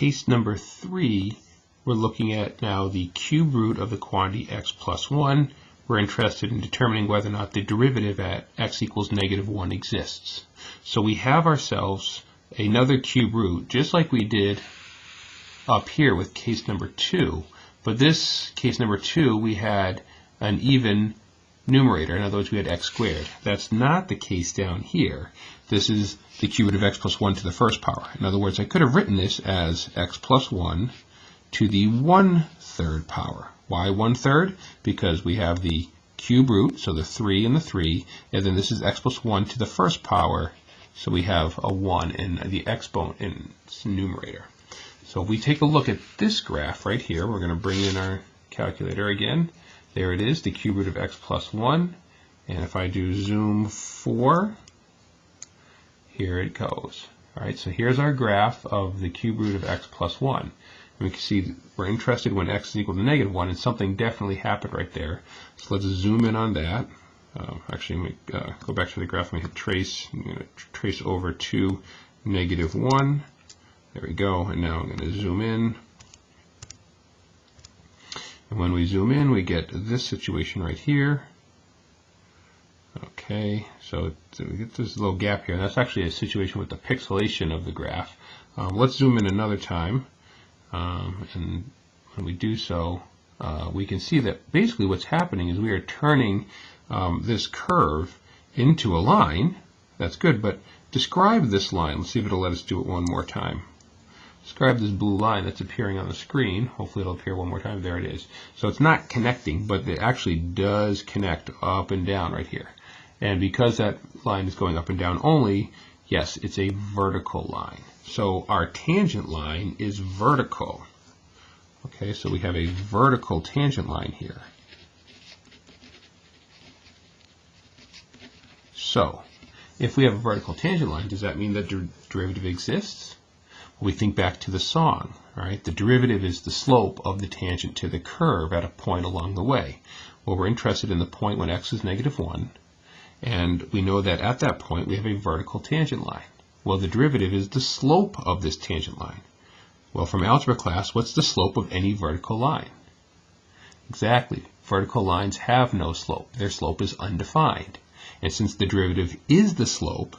case number 3, we're looking at now the cube root of the quantity x plus 1. We're interested in determining whether or not the derivative at x equals -1 exists. So we have ourselves another cube root, just like we did up here with case number 2. But this case number 2, we had an even numerator. In other words, we had x squared. That's not the case down here. This is the cube root of x plus 1 to the first power. In other words, I could have written this as x plus 1 to the 1/3 power. Why 1/3? Because we have the cube root, so the 3 and the 3, and then this is x plus 1 to the first power, so we have a 1 in the exponent in numerator. So if we take a look at this graph right here, we're going to bring in our calculator again. There it is, the cube root of x plus 1. And if I do zoom 4, here it goes. All right, so here's our graph of the cube root of x plus 1. And we can see we're interested when x is equal to -1, and something definitely happened right there. So let's zoom in on that. Actually, let me go back to the graph. Let me hit trace. I'm going to trace over to -1. There we go. And now I'm going to zoom in. And when we zoom in, we get this situation right here. Okay, so we get this little gap here. And that's actually a situation with the pixelation of the graph. Let's zoom in another time. And when we do so, we can see that basically what's happening is we are turning this curve into a line. That's good, but describe this line. Let's see if it'll let us do it one more time. Describe this blue line that's appearing on the screen. Hopefully it'll appear one more time. There it is. So it's not connecting, but it actually does connect up and down right here. And because that line is going up and down only, yes, it's a vertical line. So our tangent line is vertical. Okay, so we have a vertical tangent line here. So if we have a vertical tangent line, does that mean that the derivative exists? We think back to the song, right? The derivative is the slope of the tangent to the curve at a point along the way. Well, we're interested in the point when x is -1, and we know that at that point we have a vertical tangent line. Well, the derivative is the slope of this tangent line. Well, from algebra class, what's the slope of any vertical line? Exactly. Vertical lines have no slope. Their slope is undefined. And since the derivative is the slope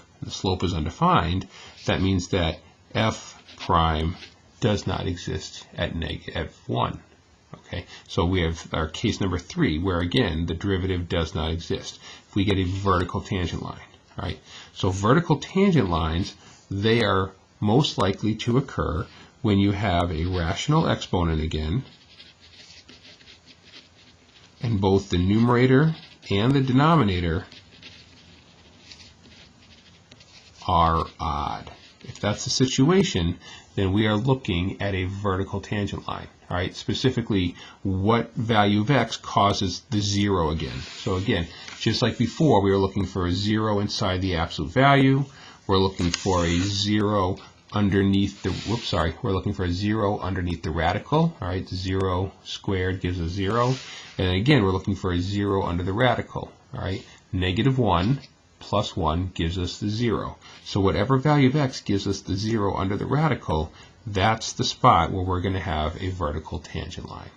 is undefined, that means that f prime does not exist at -1. Okay, so we have our case number 3, where again the derivative does not exist. If we get a vertical tangent line, all right. So vertical tangent lines, they are most likely to occur when you have a rational exponent again, and both the numerator and the denominator are odd. If that's the situation, then we are looking at a vertical tangent line. All right, specifically, what value of x causes the 0 again? So again, just like before, we were looking for a 0 inside the absolute value. We're looking for a 0 underneath the, we're looking for a 0 underneath the radical. All right, 0 squared gives us 0. And again, we're looking for a 0 under the radical. All right, -1 plus 1 gives us the 0. So whatever value of x gives us the 0 under the radical, that's the spot where we're going to have a vertical tangent line.